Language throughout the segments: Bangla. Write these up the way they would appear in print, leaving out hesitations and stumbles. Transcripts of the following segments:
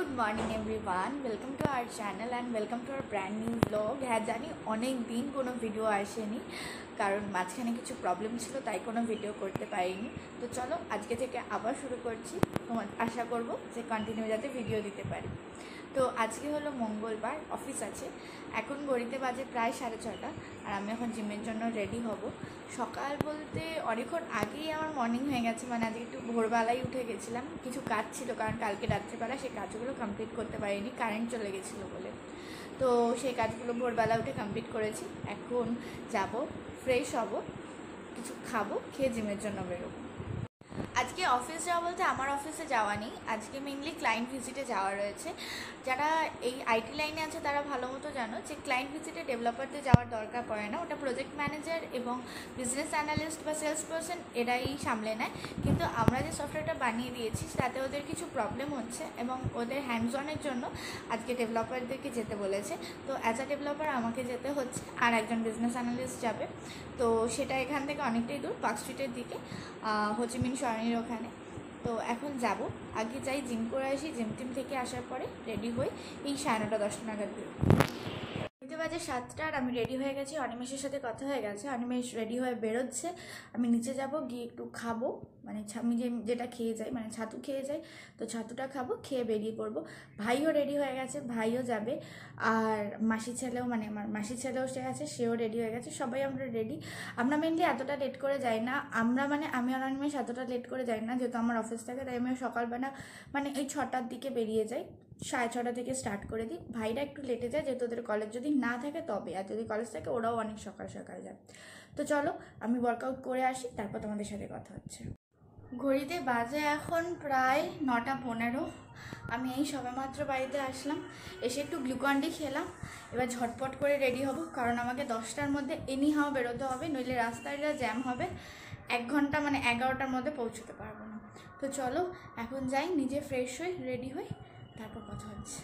Good morning everyone, welcome to our channel and welcome to our brand new blog. हाँ जानी अनेक दिन कोनो भिडियो आसेनी कारण माझखाने किछु प्रॉब्लेम छिलो ताई कोनो भिडियो करते पारिनी। तो चलो आज के थेके आबार शुरू करछि, आशा करब जे कन्टिन्यू जाते भिडियो दिते पारी। तो आज के हलो मंगलबार, अफिस आछे, एखन घड़िते बाजे प्राय 6:30 और आमि एखन जिमेर जोन्नो रेडी हब। सकाल बोलते अनेकक्षण आगेई आमार मर्निंग हये गेछे, माने आजके एकटु भोरबेलाई उठे गेछिलाम, किछु काज छिलो कारण कालके रात्रिबेला सेई काजगुलो कमप्लीट करते पारिनि, कारेंट चले गेछिलो बोले। तो सेई काजगुलो भोरबेला उठे कमप्लीट करेछि। एखन जाबो, फ्रेश हब, किछु खाबो, खेये जिमेर जोन्नो बेरोबो। आज के अफिस जावा बोलते आमार अफिसे जावा नेই, आज के मेनलि क्लाइंट भिजिटे जावा रयेछे। যারা এই আইটি লাইনে আছে তারা ভালো মতো জানো যে ক্লায়েন্ট ভিজিটে ডেভেলপারদের যাওয়ার দরকার পড়ে না, ওটা প্রজেক্ট ম্যানেজার এবং বিজনেস অ্যানালিস্ট বা সেলস পারসন এরাই সামলে নেয়। কিন্তু আমরা যে সফটওয়্যারটা বানিয়ে দিয়েছি তাতে ওদের কিছু প্রবলেম হচ্ছে এবং ওদের হ্যান্ডস অনের জন্য আজকে ডেভেলপারদেরকে যেতে বলেছে। তো অ্যাজ আ ডেভেলপার আমাকে যেতে হচ্ছে আর একজন বিজনেস অ্যানালিস্ট যাবে। তো সেটা এখান থেকে অনেকটাই দূর, পার্ক স্ট্রিটের দিকে, হোচিমিন সরণির ওখানে। তো এখন যাব, আগে যাই জিম করে আসি, জিম টিম থেকে আসার পরে রেডি হই, এই 9:30-10 নাগাদ বেরোবো। বাজে 7টা আর আমি রেডি হয়ে গেছি। অনিমেষের সাথে কথা হয়ে গেছে, অনিমেষ রেডি হয়ে বেরোচ্ছে। আমি নিচে যাব, গিয়ে একটু খাবো, মানে আমি যেটা খেয়ে যাই, মানে ছাতু খেয়ে যাই, তো ছাতুটা খাবো, খেয়ে বেরিয়ে পড়বো। ভাইও রেডি হয়ে গেছে, ভাইও যাবে। আর মাসির ছেলেও, মানে আমার মাসির ছেলেও সে আছে, সেও রেডি হয়ে গেছে। সবাই আমরা রেডি। আমরা মেনলি এতটা লেট করে যাই না, আমরা মানে আমি আর অনিমেষ এতটা লেট করে যাই না, যেহেতু আমার অফিস থাকে, তাই আমি সকালবেলা মানে এই 6টার দিকে বেরিয়ে যাই, 6:30 থেকে স্টার্ট করে দিই। ভাইরা একটু লেটে যায় যেহেতু ওদের কলেজ যদি না থাকে তবে, আর যদি কলেজ থাকে ওরাও অনেক সকাল সকাল যায়। তো চলো আমি ওয়ার্কআউট করে আসি, তারপর তোমাদের সাথে কথা হচ্ছে। ঘড়িতে বাজে এখন প্রায় 9:15। আমি এই সবেমাত্র বাড়িতে আসলাম, এসে একটু গ্লুকন-ডি খেলাম। এবার ঝটপট করে রেডি হব কারণ আমাকে 10টার মধ্যে এনিহাও বেরোতে হবে, নইলে রাস্তাটা জ্যাম হবে। 1 ঘন্টা মানে 11টার মধ্যে পৌঁছতে পারবো না। তো চলো এখন যাই, নিজে ফ্রেশ হই, রেডি হই, তারপর কথা হচ্ছে।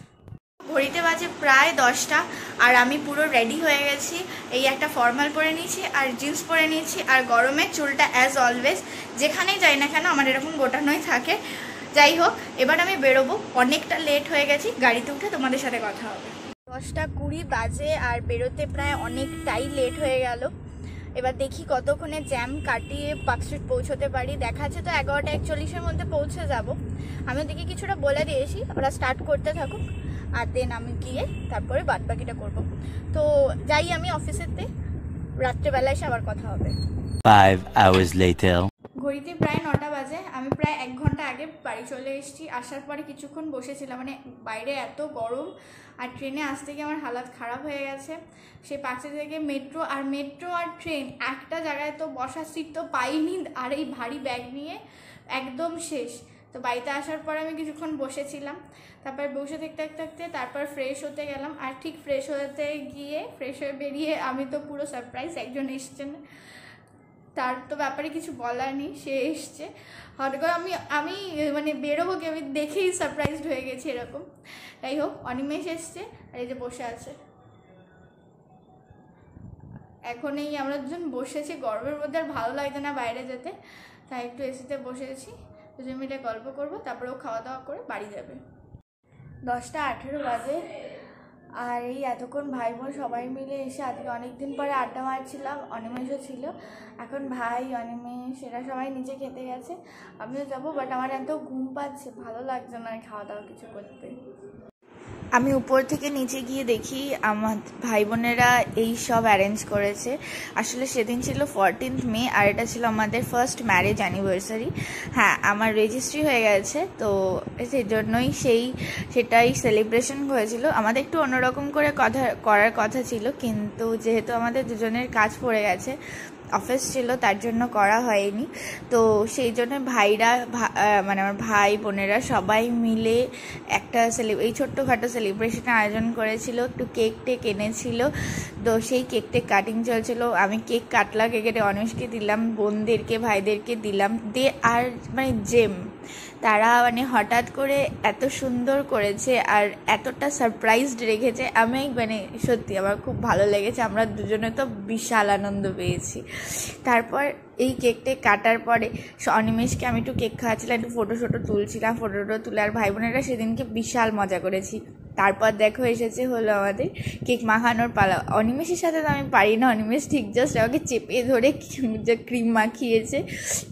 ঘড়িতে বাজে প্রায় 10টা আর আমি পুরো রেডি হয়ে গেছি। এই একটা ফর্মাল পরে নিয়েছি আর জিন্স পরে নিয়েছি, আর গরমে চুলটা অ্যাজ অলওয়েজ যেখানেই যাই না কেন আমার এরকম গোটানোই থাকে। যাই হোক, এবার আমি বেরোবো, অনেকটা লেট হয়ে গেছি, গাড়িতে উঠে তোমাদের সাথে কথা হবে। 10:20 বাজে আর বেরোতে প্রায় অনেকটাই লেট হয়ে গেল। এবার দেখি কতক্ষণে জ্যাম কাটিয়ে পার্ক স্ট্রিট পৌঁছতে পারি। দেখাচ্ছে তো 11:41-এর মধ্যে পৌঁছে যাব। আমি ওদিকে কিছুটা বলে দিয়েছি, ওরা স্টার্ট করতে থাকুক আর দেন আমি গিয়ে তারপরে বাদবাকিটা করব। তো যাই আমি অফিসেতে, রাত্রেবেলা এসে আবার কথা হবে। 5 hours later. ঘড়িতে প্রায় 9টা বাজে, আমি প্রায় 1 ঘন্টা আগে বাড়ি চলে এসেছি। আসার পরে কিছুক্ষণ বসেছিলাম, মানে বাইরে এত গরম আর ট্রেনে আসতে গিয়ে আমার হালাত খারাপ হয়ে গেছে। সেই পাশে থেকে মেট্রো আর ট্রেন একটা জায়গায়, তো বসার সিট তো পাইনি, আর এই ভারী ব্যাগ নিয়ে একদম শেষ। তো বাড়িতে আসার পরে আমি কিছুক্ষণ বসেছিলাম, তারপর বসে থাকতে তারপর ফ্রেশ হতে গেলাম। আর ঠিক ফ্রেশ হতে গিয়ে ফ্রেশ হয়ে বেরিয়ে আমি তো পুরো সারপ্রাইজ, একজন এসছেন, তার তো ব্যাপারে কিছু বলার নেই, সে এসছে হঠাৎ করে। আমি মানে বেরোবো কি আমি দেখেই সারপ্রাইজড হয়ে গেছি এরকম। যাই হোক, অনিমেষ এসছে আর এই যে বসে আছে। এখন এই আমরা দুজন বসেছি, গরমের মধ্যে আর ভালো লাগছে না বাইরে যেতে, তাই একটু এসিতে বসেছি, দুজন মিলে গল্প করবো, তারপরেও খাওয়া দাওয়া করে বাড়ি যাবে। 10:18 বাজে আর এই এতক্ষণ ভাই বোন সবাই মিলে এসে আজকে অনেকদিন পরে আড্ডা মারছিলাম। অনিমেষও ছিল, এখন ভাই অনিমেষ এরা সবাই নিচে খেতে গেছে, আমিও যাবো, বাট আমার এত ঘুম পাচ্ছে, ভালো লাগছে না খাওয়া দাওয়া কিছু করতে। আমি উপর থেকে নিচে গিয়ে দেখি আমার ভাই বোনেরা এই সব অ্যারেঞ্জ করেছে। আসলে সেদিন ছিল 14th মে আর এটা ছিল আমাদের ফার্স্ট ম্যারেজ অ্যানিভার্সারি। হ্যাঁ, আমার রেজিস্ট্রি হয়ে গেছে, তো সেই জন্যই সেটাই সেলিব্রেশন হয়েছিল। আমাদের একটু অন্যরকম করে করার কথা ছিল, কিন্তু যেহেতু আমাদের দুজনের কাজ পড়ে গেছে, অফিস ছিল, তার জন্য করা হয়নি। তো সেই জন্য ভাইরা মানে আমার ভাই বোনেরা সবাই মিলে একটা এই ছোট্টখাটো সেলিব্রেশনের আয়োজন করেছিল। একটু কেক টেক এনেছিল, তো সেই কেক টেক কাটিং চলছিল। আমি কেক কাটলাম, কেটে অনিমেষকে দিলাম, বোনদেরকে ভাইদেরকে দিলাম, আর মানে জেম তারা মানে হঠাৎ করে এত সুন্দর করেছে আর এতটা সারপ্রাইজড রেখেছে, আমি মানে সত্যি আমার খুব ভালো লেগেছে। আমরা দুজনে তো বিশাল আনন্দ পেয়েছি। তারপর এই কেকটা কাটার পরে অনিমেষকে আমি একটু কেক খাওয়াচ্ছিলাম, একটু ফটো তুলছিলাম, ফটো তুলে আর ভাই বোনেরা সেদিনকে বিশাল মজা করেছি। তারপর দেখো এসেছে হলো আমাদের কেক মাখানোর পালা। অনিমেষের সাথে তো আমি পারি না, অনিমেষ ঠিক জাস্ট আমাকে চেপে ধরে যে ক্রিম মাখিয়েছে।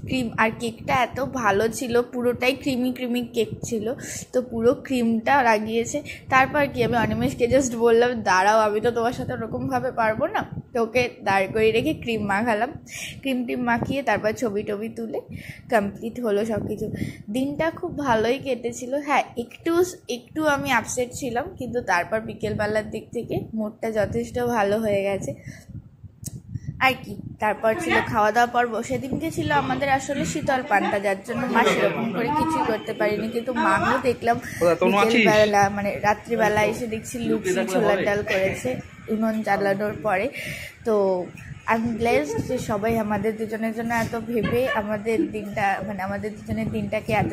ক্রিম আর কেকটা এত ভালো ছিল, পুরোটাই ক্রিমি কেক ছিল, তো পুরো ক্রিমটা লাগিয়েছে। তারপর কি আমি অনিমেষকে জাস্ট বললাম দাঁড়াও, আমি তো তোমার সাথে ওরকমভাবে পারবো না, তো ওকে দাঁড় করে রেখে ক্রিম মাখালাম। ক্রিম মাখিয়ে তারপর ছবি তুলে কমপ্লিট হলো সব কিছু। দিনটা খুব ভালোই কেটেছিল। হ্যাঁ, একটু আমি আপসেট ছিলাম, কিন্তু তারপর বিকেলবেলার দিক থেকে মুডটা যথেষ্ট ভালো হয়ে গেছে আর কি। তারপর ছিল খাওয়া দাওয়া পর্ব। সেদিনকে ছিল আমাদের আসলে শীতল পান্তা, যার জন্য মা সেরকম করে কিছুই করতে পারিনি, কিন্তু মাও দেখলাম বিকেলবেলা মানে রাত্রিবেলা এসে দেখছি লুচি ছোলার ডাল করেছে উনুন জ্বালানোর পরে। তো আই এম ব্লেসড যে সবাই আমাদের দুজনের জন্য এত ভেবে আমাদের দিনটা মানে আমাদের দুজনের দিনটাকে এত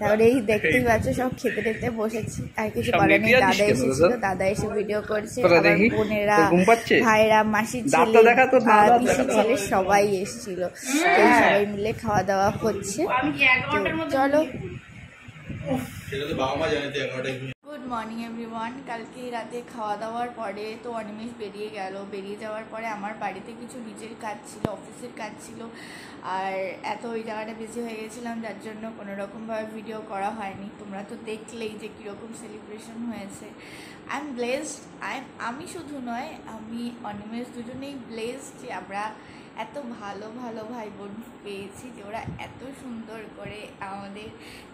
তারপরে এই দেখতেই পাচ্ছ সব খেতে বসেছি, আর কিছু করার নেই। দাদা এসেছিল, দাদা এসে ভিডিও করছে, বোনেরা ভাইরা মাসির ছেলে পিসির ছেলে সবাই এসেছিল, সবাই মিলে খাওয়া দাওয়া হচ্ছে। চলো গুড মর্নিং এভরিওয়ান। কালকে রাতে খাওয়া দাওয়ার পরে তো অনিমেষ বেরিয়ে যাওয়ার পরে আমার বাড়িতে কিছু নিজের কাজ ছিল, অফিসের কাজ ছিল, আর এত ওই জায়গাটা বিজি হয়ে গেছিলাম যার জন্য কোনো রকমভাবে ভিডিও করা হয়নি। তোমরা তো দেখলেই যে কীরকম সেলিব্রেশন হয়েছে। আই এম ব্লেসড, আমি শুধু নয়, আমি অনিমেষ দুজনেই ব্লেসড যে আমরা এত ভালো ভাই বোন পেয়েছি, যে ওরা এত সুন্দর করে আমাদের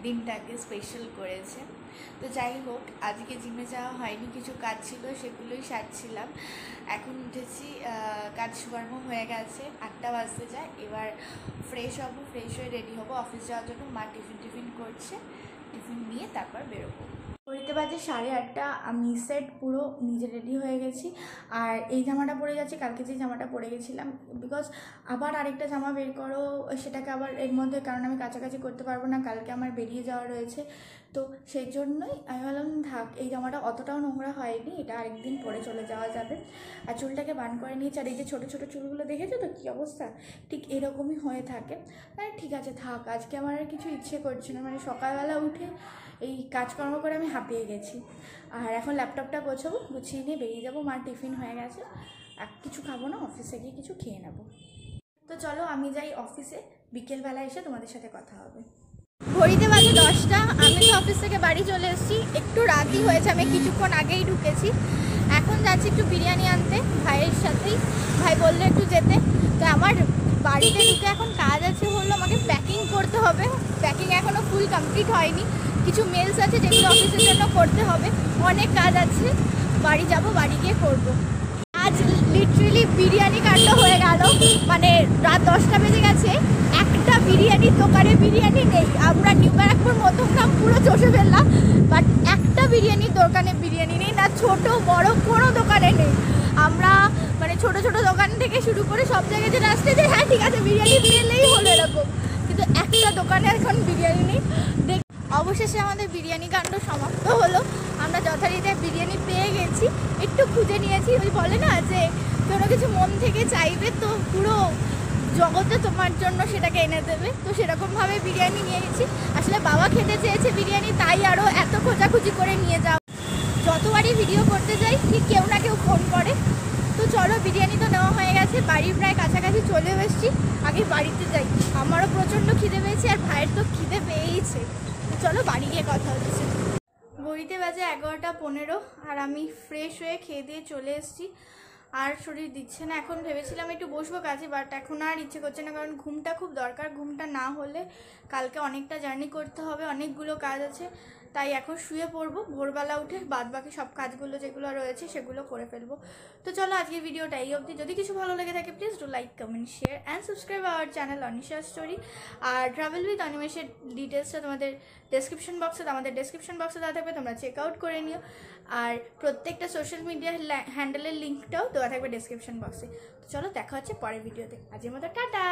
দিনটাকে স্পেশাল করেছে। তো যাই হোক, আজকে জিমে যাওয়া হয়নি, কিছু কাজ ছিল সেগুলোই সারছিলাম। এখন উঠেছি, কাজকর্ম হয়ে গেছে, 8টা বাজতে যায়। এবার ফ্রেশ হয়ে রেডি হবো অফিস যাওয়ার জন্য। মা টিফিন করছে, টিফিন নিয়ে তারপর বেরোবো। ঘড়িতে বাজে 8:30। আমি সেট পুরো নিজে রেডি হয়ে গেছি, আর এই জামাটা পরে যাচ্ছি। কালকে যে জামাটা পরে গেছিলাম, বিকজ আবার আরেকটা জামা বের করো সেটাকে আবার এর মধ্যে, কারণ আমি কাছাকাছি করতে পারবো না, কালকে আমার বেরিয়ে যাওয়া রয়েছে। তো সেই জন্যই আমি ভাবলাম থাক, এই জামাটা অতটাও নোংরা হয়নি, এটা আরেকদিন পরে চলে যাওয়া যাবে। আর চুলটাকে বান করে নিয়েছি, আর এই যে ছোটো চুলগুলো দেখেছো তো কী অবস্থা, ঠিক এরকমই হয়ে থাকে। মানে ঠিক আছে থাক, আজকে আমার আর কিছু ইচ্ছে করছে না। মানে সকালবেলা উঠে এই কাজকর্ম করে আমি হাঁপিয়ে গেছি, আর এখন ল্যাপটপটা গুছিয়ে নিয়ে বেরিয়ে যাবো। মার টিফিন হয়ে গেছে, আর কিছু খাবো না, অফিসে গিয়ে কিছু খেয়ে নেবো। তো চলো আমি যাই অফিসে, বিকেলবেলা এসে তোমাদের সাথে কথা হবে। ঘড়িতে বাজে 10টা। আমি তো অফিস থেকে বাড়ি চলে এসেছি, একটু রাতই হয়েছে, আমি কিছুক্ষণ আগেই ঢুকেছি। এখন যাচ্ছি একটু বিরিয়ানি আনতে ভাইয়ের সাথেই, ভাই বললো একটু যেতে। তো আমার বাড়িতে ঢুকে এখন কাজ আছে হলো আমাকে প্যাকিং করতে হবে। প্যাকিং এখনও ফুল কমপ্লিট হয়নি, কিছু মেলস আছে যেগুলো অফিসের জন্য করতে হবে, অনেক কাজ আছে। বাড়ি যাব, বাড়ি গিয়ে করবো। আজ লিটারেলি বিরিয়ানি কাণ্ড হয়ে গেল, মানে রাত 10টা বেজে গেছে, একটা বিরিয়ানির দোকানে বিরিয়ানি নেই। আমরা নিউ ব্যারাকপুর মধ্যমগ্রাম পুরো চষে ফেললাম, বাট একটা বিরিয়ানির দোকানে বিরিয়ানি নেই, না ছোট বড় কোনো দোকানে নেই। আমরা মানে ছোট দোকান থেকে শুরু করে সব জায়গায় যে আসতে যে হ্যাঁ ঠিক আছে বিরিয়ানি পেলেই হলো এরকম, কিন্তু একটা দোকানে এখন বিরিয়ানি নেই। অবশেষে আমাদের বিরিয়ানি কাণ্ড সমাপ্ত হলো। আমরা যথারীতি বিরিয়ানি পেয়ে গেছি, একটু খুঁজে নিয়েছি। ওই বলে না যে কোনো কিছু মন থেকে চাইবে তো পুরো জগতে তোমার জন্য সেটাকে এনে দেবে, তো সেরকমভাবে বিরিয়ানি নিয়ে গেছি। আসলে বাবা খেতে চেয়েছে বিরিয়ানি, তাই আরও এত খোঁজাখুঁজি করে নিয়ে যাও। যতবারই ভিডিও করতে যাই ঠিক কেউ না কেউ ফোন করে। তো চলো, বিরিয়ানি তো নেওয়া হয়ে গেছে, বাড়ির প্রায় কাছাকাছি চলে এসেছি। আগে বাড়িতে যাই, আমারও প্রচণ্ড খিদে পেয়েছে আর ভাইয়ের তো খিদে পেয়েইছে। তো চলো বাড়ি গিয়ে কথা হচ্ছে। ঘড়িতে বাজে 11:15, আর আমি ফ্রেশ হয়ে খেয়ে দিয়ে চলে এসেছি। আর শরীর দিচ্ছে না, এখন ভেবেছিলাম একটু বসবো কাজে, বাট এখন আর ইচ্ছে করছে না, কারণ ঘুমটা খুব দরকার। ঘুমটা না হলে কালকে অনেকটা জার্নি করতে হবে, অনেকগুলো কাজ আছে, তাই এখন শুয়ে পড়বো। ভোরবেলা উঠে বাদবাকি সব কাজগুলো যেগুলো রয়েছে সেগুলো করে ফেলবো। তো চলো আজকের ভিডিওটা এই অবধি। যদি কিছু ভালো লেগে থাকে please do like, comment, share and subscribe our channel Anisha story. আর ট্রাভেল উইথ অনিমেষের ডিটেলসটা তোমাদের ডেসক্রিপশন বক্সে দেওয়া থাকবে, তোমরা চেক আউট করে নিও। আর প্রত্যেকটা সোশ্যাল মিডিয়া হ্যান্ডেলের লিঙ্কটাও দেওয়া থাকবে ডেসক্রিপশন বক্সে। তো চলো দেখা হচ্ছে পরের ভিডিওতে, আজকের মতো টাটা।